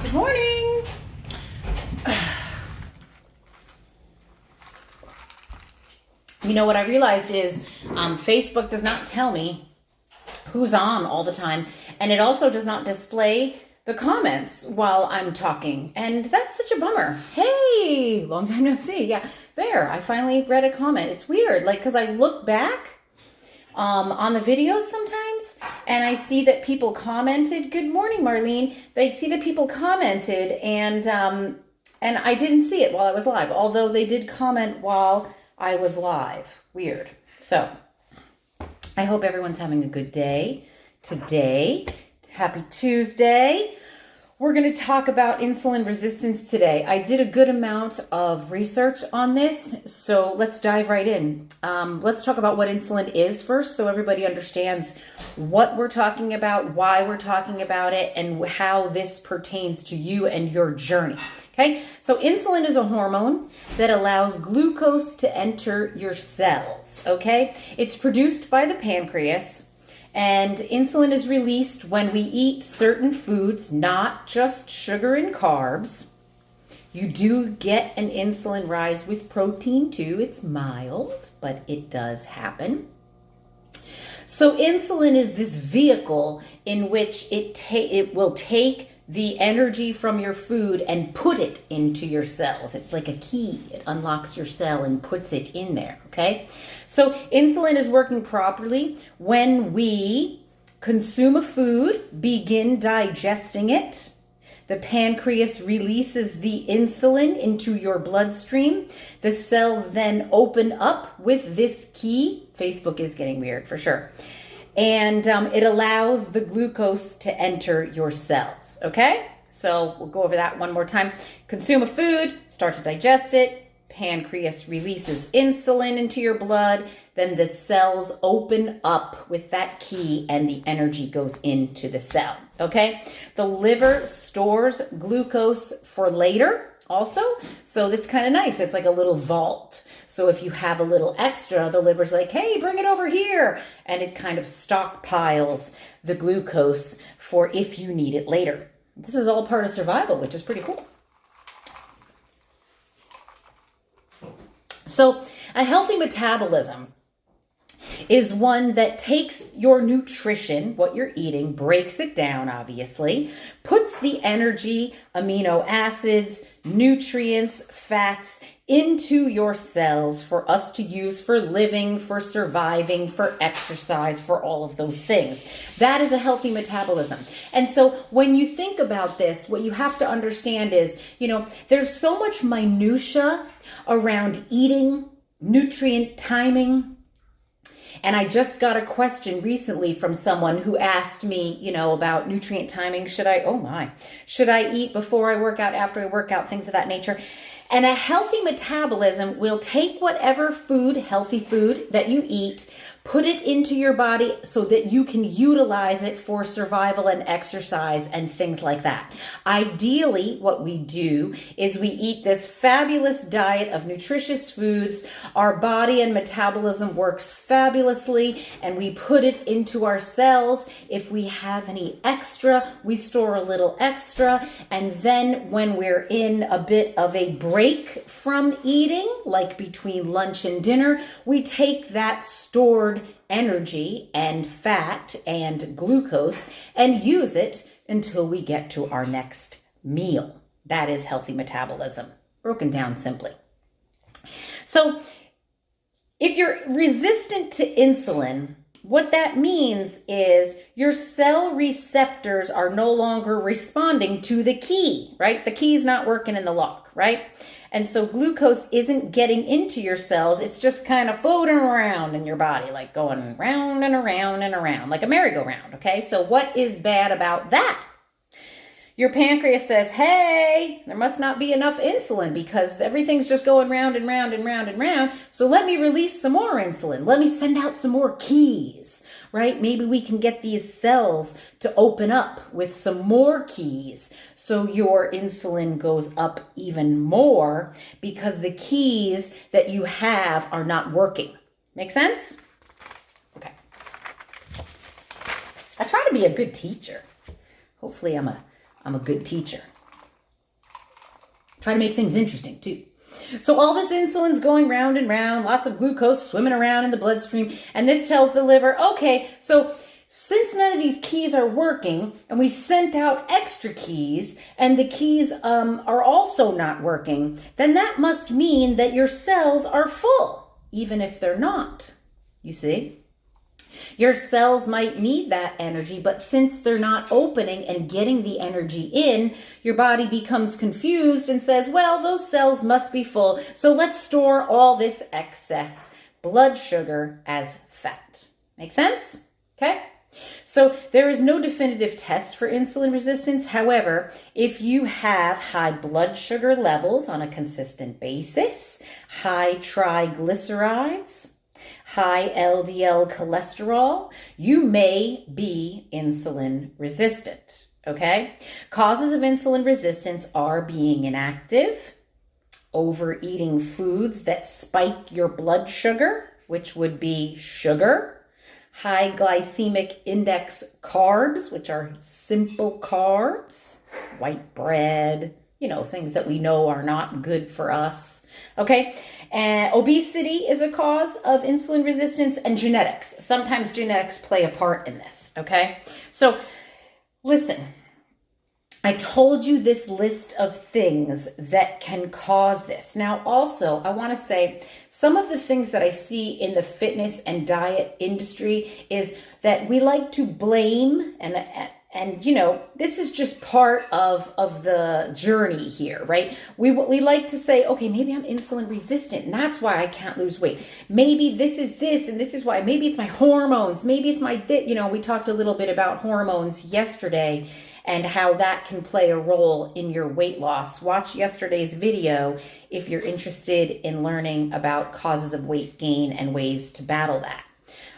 Good morning. You know what I realized is Facebook does not tell me who's on all the time, and it also does not display the comments while I'm talking, and that's such a bummer. Hey, long time no see. Yeah, there, I finally read a comment. It's weird, like, because I look back on the videos sometimes, and I see that people commented. Good morning, Marlene. They see that people commented, and I didn't see it while I was live, although they did comment while I was live. Weird. So I hope everyone's having a good day today. Happy Tuesday. We're going to talk about insulin resistance today. I did a good amount of research on this, so let's dive right in. Let's talk about what insulin is first, so everybody understands what we're talking about, why we're talking about it, and how this pertains to you and your journey. Okay, so insulin is a hormone that allows glucose to enter your cells. Okay, it's produced by the pancreas. And insulin is released when we eat certain foods, not just sugar and carbs. You do get an insulin rise with protein too. It's mild, but it does happen. So insulin is this vehicle in which it will take the energy from your food and put it into your cells. It's like a key. It unlocks your cell and puts it in there, okay? So insulin is working properly when we consume a food, begin digesting it. The pancreas releases the insulin into your bloodstream. The cells then open up with this key. Facebook is getting weird for sure. And it allows the glucose to enter your cells, okay? So we'll go over that one more time. Consume a food, start to digest it, pancreas releases insulin into your blood, then the cells open up with that key and the energy goes into the cell, okay? The liver stores glucose for later also, so that's kind of nice. It's like a little vault. So if you have a little extra, the liver's like, hey, bring it over here. And it kind of stockpiles the glucose for if you need it later. This is all part of survival, which is pretty cool. So a healthy metabolism is one that takes your nutrition, what you're eating, breaks it down, obviously, puts the energy, amino acids, nutrients, fats into your cells for us to use for living, for surviving, for exercise, for all of those things. That is a healthy metabolism. And so when you think about this, what you have to understand is, there's so much minutia around eating, nutrient timing. And I just got a question recently from someone who asked me, about nutrient timing. Should I eat before I work out, after I work out, things of that nature? And a healthy metabolism will take whatever healthy food that you eat, put it into your body so that you can utilize it for survival and exercise and things like that. Ideally, what we do is we eat this fabulous diet of nutritious foods. Our body and metabolism works fabulously, and we put it into our cells. If we have any extra, we store a little extra. And then when we're in a bit of a break from eating, like between lunch and dinner, we take that stored energy and fat and glucose and use it until we get to our next meal. That is healthy metabolism, broken down simply. So if you're resistant to insulin, what that means is your cell receptors are no longer responding to the key, right? The key's not working in the lock, right? And so glucose isn't getting into your cells. It's just kind of floating around in your body, like going round and around and around, like a merry-go-round, okay? So what is bad about that? Your pancreas says, hey, there must not be enough insulin because everything's just going round and round and round and round. So let me release some more insulin. Let me send out some more keys, right? Maybe we can get these cells to open up with some more keys so your insulin goes up even more because the keys that you have are not working. Make sense? Okay. I try to be a good teacher. Hopefully I'm a good teacher. Try to make things interesting too. So all this insulin's going round and round, lots of glucose swimming around in the bloodstream, and this tells the liver, okay, so since none of these keys are working, and we sent out extra keys, and the keys are also not working, then that must mean that your cells are full, even if they're not. You see? Your cells might need that energy, but since they're not opening and getting the energy in, your body becomes confused and says, well, those cells must be full, so let's store all this excess blood sugar as fat. Make sense? Okay? So there is no definitive test for insulin resistance. However, if you have high blood sugar levels on a consistent basis, high triglycerides, high LDL cholesterol, you may be insulin resistant, okay? Causes of insulin resistance are being inactive, overeating foods that spike your blood sugar, which would be sugar, high glycemic index carbs, which are simple carbs, white bread, things that we know are not good for us, okay? And obesity is a cause of insulin resistance, and genetics. Sometimes genetics play a part in this, okay? So listen, I told you this list of things that can cause this. Now, also, I want to say some of the things that I see in the fitness and diet industry is that we like to blame and this is just part of the journey here, right? We like to say, okay, maybe I'm insulin resistant and that's why I can't lose weight. Maybe this is this and this is why. Maybe it's my hormones. Maybe it's my, we talked a little bit about hormones yesterday and how that can play a role in your weight loss. Watch yesterday's video if you're interested in learning about causes of weight gain and ways to battle that.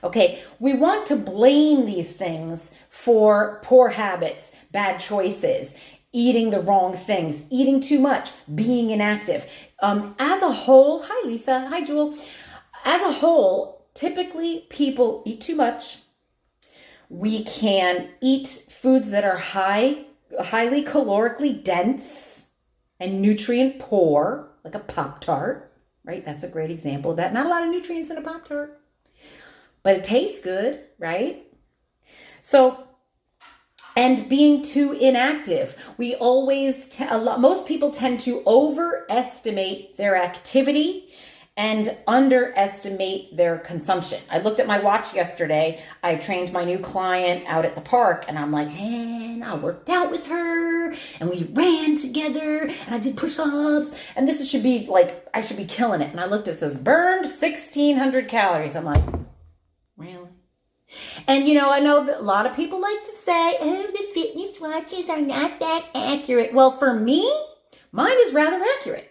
Okay, we want to blame these things for poor habits, bad choices, eating the wrong things, eating too much, being inactive. As a whole, hi Lisa, hi Jewel. As a whole, typically people eat too much. We can eat foods that are highly calorically dense and nutrient poor, like a Pop-Tart, right? That's a great example of that. Not a lot of nutrients in a Pop-Tart, but it tastes good, right? So, and being too inactive. We always, most people tend to overestimate their activity and underestimate their consumption. I looked at my watch yesterday. I trained my new client out at the park and I'm like, man, I worked out with her and we ran together and I did push-ups and this should be like, I should be killing it. And I looked, it says burned 1,600 calories. I'm like, really? And I know that a lot of people like to say, oh, the fitness watches are not that accurate. Well, for me, mine is rather accurate.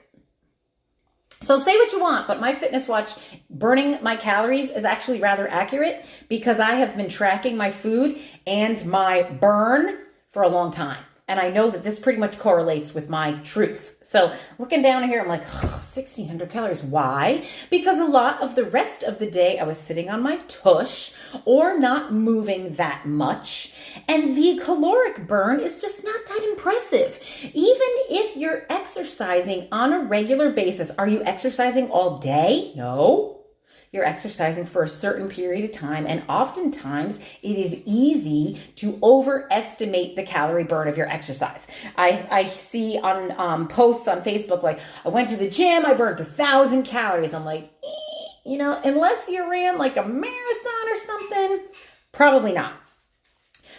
So say what you want, but my fitness watch burning my calories is actually rather accurate because I have been tracking my food and my burn for a long time. And I know that this pretty much correlates with my truth. So looking down here, I'm like, 1,600 calories. Why? Because a lot of the rest of the day I was sitting on my tush or not moving that much. And the caloric burn is just not that impressive. Even if you're exercising on a regular basis, are you exercising all day? No. You're exercising for a certain period of time, and oftentimes it is easy to overestimate the calorie burn of your exercise. I see on posts on Facebook, like, I went to the gym, I burned 1,000 calories. I'm like, unless you ran like a marathon or something, probably not.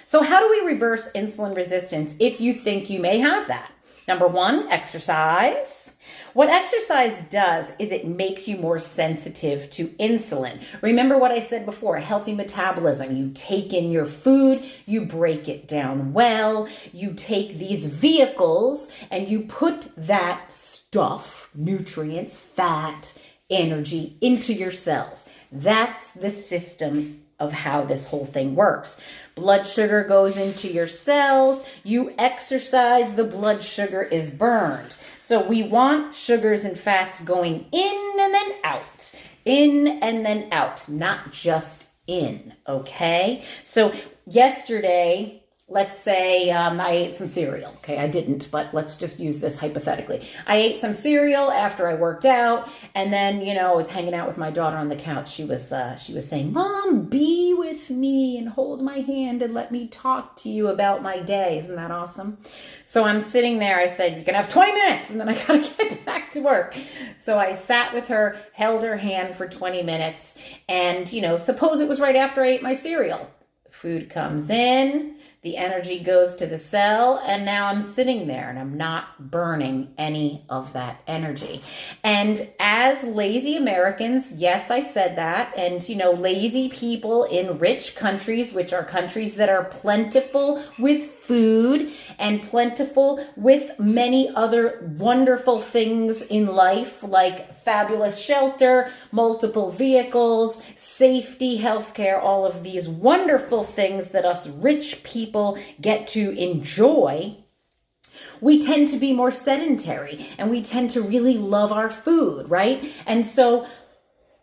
So how do we reverse insulin resistance if you think you may have that? Number one, exercise. What exercise does is it makes you more sensitive to insulin. Remember what I said before, healthy metabolism. You take in your food, you break it down well, you take these vehicles and you put that stuff, nutrients, fat, energy into your cells. That's the system of how this whole thing works. Blood sugar goes into your cells. You exercise, the blood sugar is burned. So we want sugars and fats going in and then out, in and then out, not just in, okay? So yesterday, let's say I ate some cereal. Okay, I didn't, but let's just use this hypothetically. I ate some cereal after I worked out, and then, I was hanging out with my daughter on the couch. She was saying, "Mom, be with me and hold my hand and let me talk to you about my day." Isn't that awesome? So I'm sitting there. I said, "You can have 20 minutes, and then I gotta get back to work." So I sat with her, held her hand for 20 minutes, and suppose it was right after I ate my cereal. Food comes in, the energy goes to the cell, and now I'm sitting there and I'm not burning any of that energy. And as lazy Americans, yes, I said that, and lazy people in rich countries, which are countries that are plentiful with food and plentiful with many other wonderful things in life, like fabulous shelter, multiple vehicles, safety, healthcare, all of these wonderful things that us rich people get to enjoy. We tend to be more sedentary and we tend to really love our food, right? And so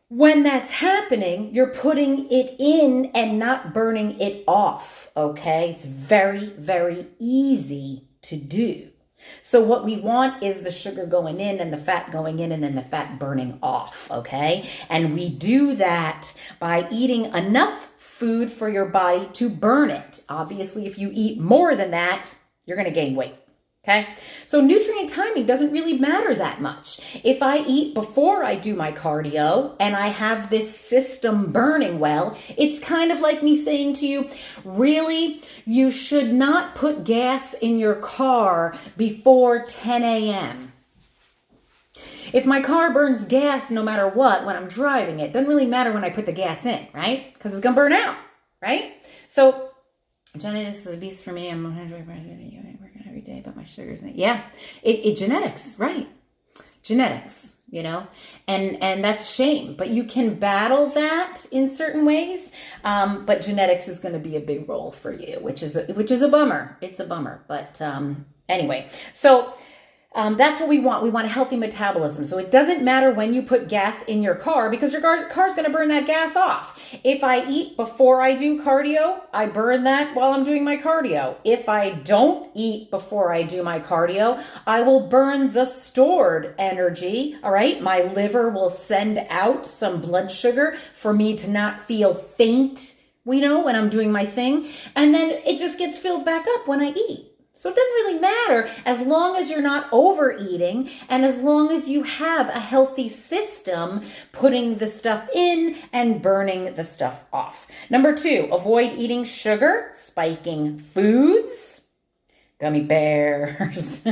when that's happening, you're putting it in and not burning it off, okay? It's very, very easy to do. So what we want is the sugar going in and the fat going in and then the fat burning off, okay? And we do that by eating enough food for your body to burn it. Obviously, if you eat more than that, you're going to gain weight. Okay, so nutrient timing doesn't really matter that much. If I eat before I do my cardio and I have this system burning well, it's kind of like me saying to you, really, you should not put gas in your car before 10 a.m. If my car burns gas no matter what when I'm driving, it doesn't really matter when I put the gas in, right? Because it's going to burn out, right? So genetics is a beast for me. I'm 100% working every day, but my sugar's in it. Yeah, it genetics, right? Genetics, and that's a shame. But you can battle that in certain ways. But genetics is going to be a big role for you, which is a bummer. It's a bummer. But anyway, so. That's what we want. We want a healthy metabolism. So it doesn't matter when you put gas in your car because your car's going to burn that gas off. If I eat before I do cardio, I burn that while I'm doing my cardio. If I don't eat before I do my cardio, I will burn the stored energy. All right. My liver will send out some blood sugar for me to not feel faint, when I'm doing my thing. And then it just gets filled back up when I eat. So it doesn't really matter as long as you're not overeating and as long as you have a healthy system putting the stuff in and burning the stuff off. Number 2, avoid eating sugar, spiking foods, gummy bears,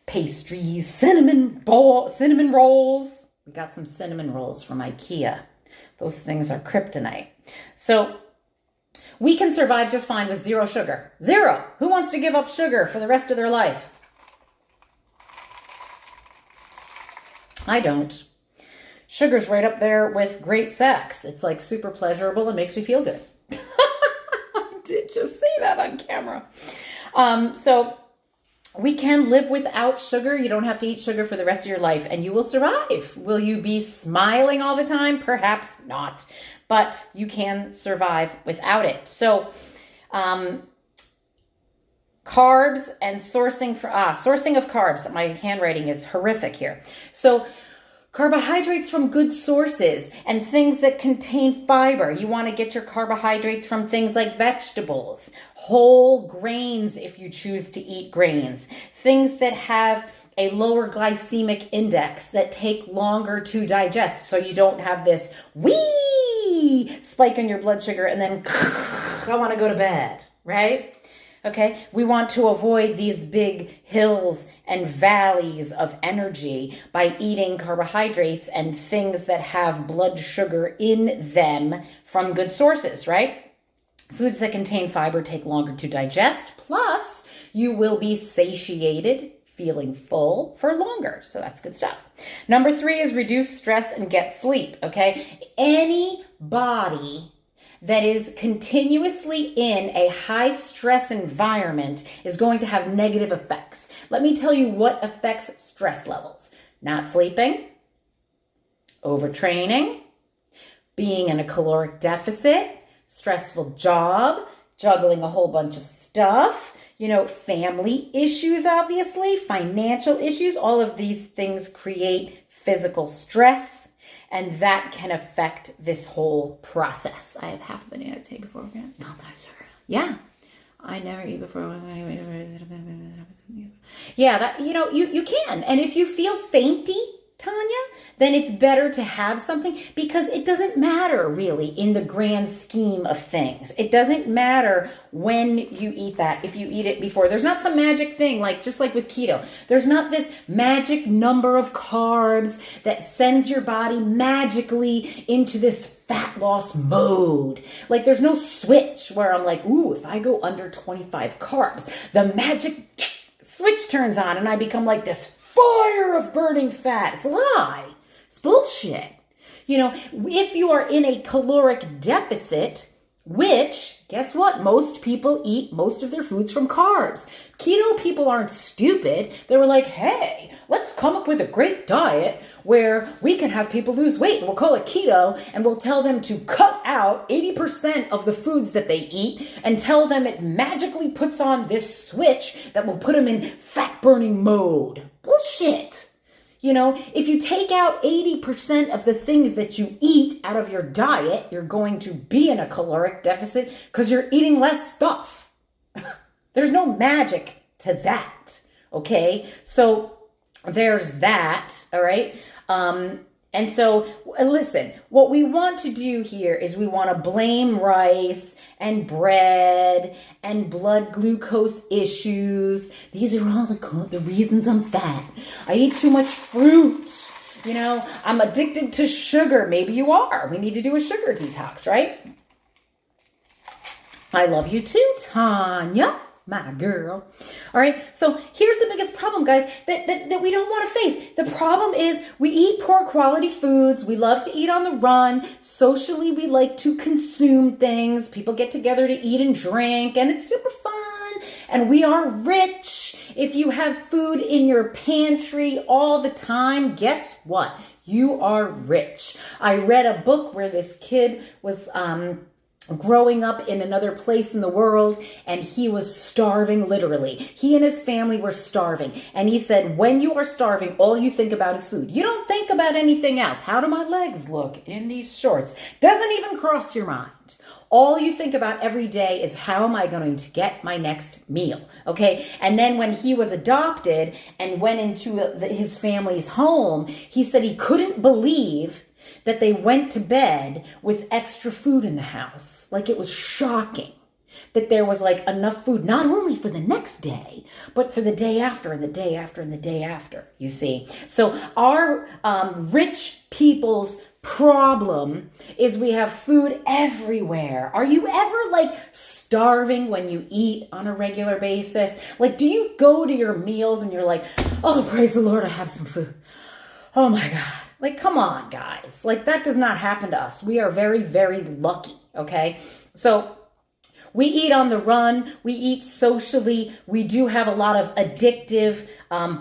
pastries, cinnamon rolls. We got some cinnamon rolls from IKEA. Those things are kryptonite. So we can survive just fine with 0 sugar. 0. Who wants to give up sugar for the rest of their life? I don't. Sugar's right up there with great sex. It's like super pleasurable and makes me feel good. I did just say that on camera. So we can live without sugar. You don't have to eat sugar for the rest of your life and you will survive. Will you be smiling all the time? Perhaps not. But you can survive without it. So carbs and sourcing of carbs. My handwriting is horrific here. So carbohydrates from good sources and things that contain fiber. You want to get your carbohydrates from things like vegetables, whole grains if you choose to eat grains, things that have a lower glycemic index that take longer to digest so you don't have this wee spike in your blood sugar and then I want to go to bed, right? Okay, we want to avoid these big hills and valleys of energy by eating carbohydrates and things that have blood sugar in them from good sources, right? Foods that contain fiber take longer to digest, plus you will be satiated feeling full for longer. So that's good stuff. Number 3 is reduce stress and get sleep, okay? Any body that is continuously in a high stress environment is going to have negative effects. Let me tell you what affects stress levels. Not sleeping, overtraining, being in a caloric deficit, stressful job, juggling a whole bunch of stuff, family issues, obviously, financial issues. All of these things create physical stress, and that can affect this whole process. I have half a banana to take before we're going to... Not that sugar. Yeah. I never eat before. Yeah, that, you can. And if you feel fainty, Tanya, then it's better to have something, because it doesn't matter really in the grand scheme of things. It doesn't matter when you eat that, if you eat it before. There's not some magic thing, just like with keto. There's not this magic number of carbs that sends your body magically into this fat loss mode. There's no switch where I'm like, ooh, if I go under 25 carbs, the magic switch turns on and I become like this fire of burning fat. It's a lie. It's bullshit. If you are in a caloric deficit, which, guess what? Most people eat most of their foods from carbs. Keto people aren't stupid. They were like, hey, let's come up with a great diet where we can have people lose weight, and we'll call it keto, and we'll tell them to cut out 80% of the foods that they eat and tell them it magically puts on this switch that will put them in fat burning mode. Bullshit. If you take out 80% of the things that you eat out of your diet, you're going to be in a caloric deficit because you're eating less stuff. There's no magic to that. Okay. So there's that. All right. And so listen, what we want to do here is we want to blame rice and bread and blood glucose issues. These are all the reasons I'm fat. I eat too much fruit. I'm addicted to sugar. Maybe you are. We need to do a sugar detox, right? I love you too, Tanya. My girl. All right. So here's the biggest problem, guys, that we don't want to face. The problem is we eat poor quality foods. We love to eat on the run. Socially, we like to consume things. People get together to eat and drink, and it's super fun. And we are rich. If you have food in your pantry all the time, guess what? You are rich. I read a book where this kid was, growing up in another place in the world, and he was starving, literally. He and his family were starving. And he said, when you are starving, all you think about is food. You don't think about anything else. How do my legs look in these shorts? Doesn't even cross your mind. All you think about every day is, how am I going to get my next meal? Okay. And then when he was adopted and went into his family's home, he said he couldn't believe that they went to bed with extra food in the house. It was shocking that there was enough food, not only for the next day, but for the day after and the day after and the day after, you see. So our rich people's problem is we have food everywhere. Are you ever starving when you eat on a regular basis? Do you go to your meals and you're like, oh, praise the Lord, I have some food. Oh my God. Come on, guys. That does not happen to us. We are very, very lucky, okay? So we eat on the run. We eat socially. We do have a lot of addictive,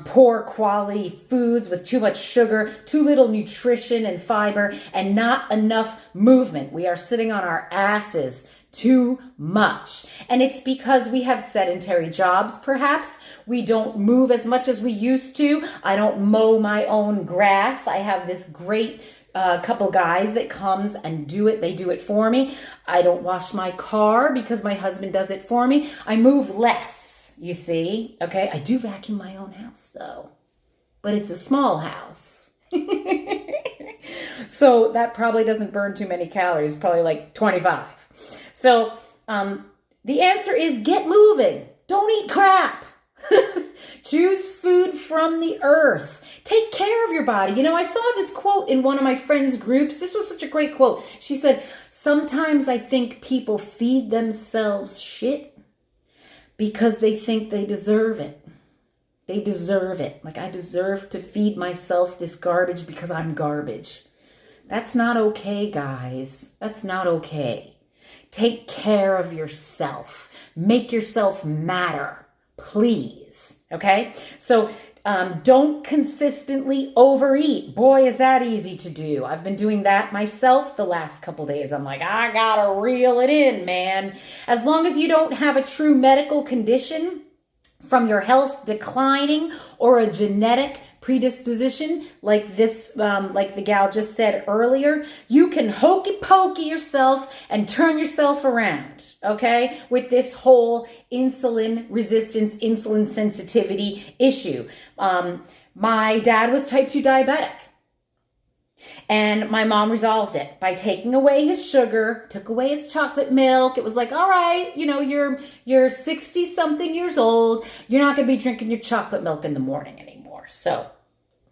poor quality foods with too much sugar, too little nutrition and fiber, and not enough movement. We are sitting on our asses too much. And it's because we have sedentary jobs, perhaps. We don't move as much as we used to. I don't mow my own grass. I have this great couple guys that comes and do it. They do it for me. I don't wash my car because my husband does it for me. I move less, you see. Okay. I do vacuum my own house though, but it's a small house. So that probably doesn't burn too many calories, probably 25. So the answer is get moving. Don't eat crap. Choose food from the earth. Take care of your body. I saw this quote in one of my friends' groups. This was such a great quote. She said, sometimes I think people feed themselves shit because they think they deserve it. They deserve it. Like, I deserve to feed myself this garbage because I'm garbage. That's not okay, guys. That's not okay. Take care of yourself. Make yourself matter, please. Okay? So don't consistently overeat. Boy, is that easy to do. I've been doing that myself the last couple days. I'm like, I gotta reel it in, man. As long as you don't have a true medical condition from your health declining or a genetic predisposition like this, like the gal just said earlier, you can hokey pokey yourself and turn yourself around, okay, with this whole insulin resistance, insulin sensitivity issue. My dad was type 2 diabetic. And my mom resolved it by taking away his sugar, took away his chocolate milk. It was like, all right, you know, you're 60 something years old. You're not going to be drinking your chocolate milk in the morning anymore. So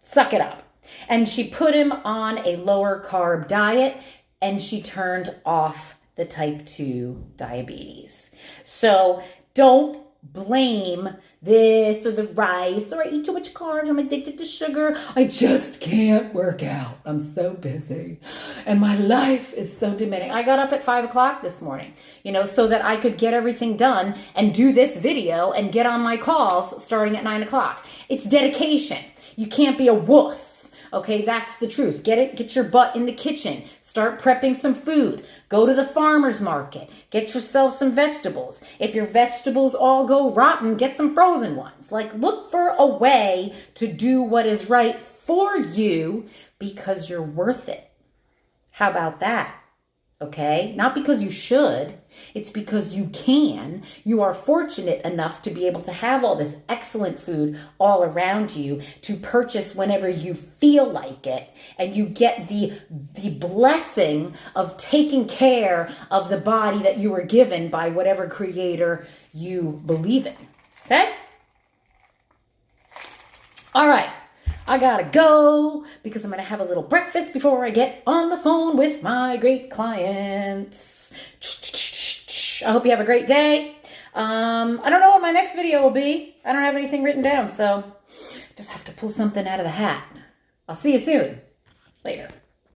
suck it up. And she put him on a lower carb diet, and she turned off the type 2 diabetes. So don't blame this or the rice, or I eat too much carbs, I'm addicted to sugar, I just can't work out, I'm so busy, and my life is so demanding. I got up at 5 o'clock this morning, you know, so that I could get everything done and do this video and get on my calls starting at 9 o'clock. It's dedication. You can't be a wuss. Okay, that's the truth. Get your butt in the kitchen. Start prepping some food. Go to the farmer's market. Get yourself some vegetables. If your vegetables all go rotten, get some frozen ones. Like, look for a way to do what is right for you because you're worth it. How about that? Okay? Not because you should. It's because you can. You are fortunate enough to be able to have all this excellent food all around you to purchase whenever you feel like it. And you get the blessing of taking care of the body that you were given by whatever creator you believe in. Okay? All right. I gotta go because I'm gonna have a little breakfast before I get on the phone with my great clients. I hope you have a great day. I don't know what my next video will be. I don't have anything written down, so just have to pull something out of the hat. I'll see you soon. Later.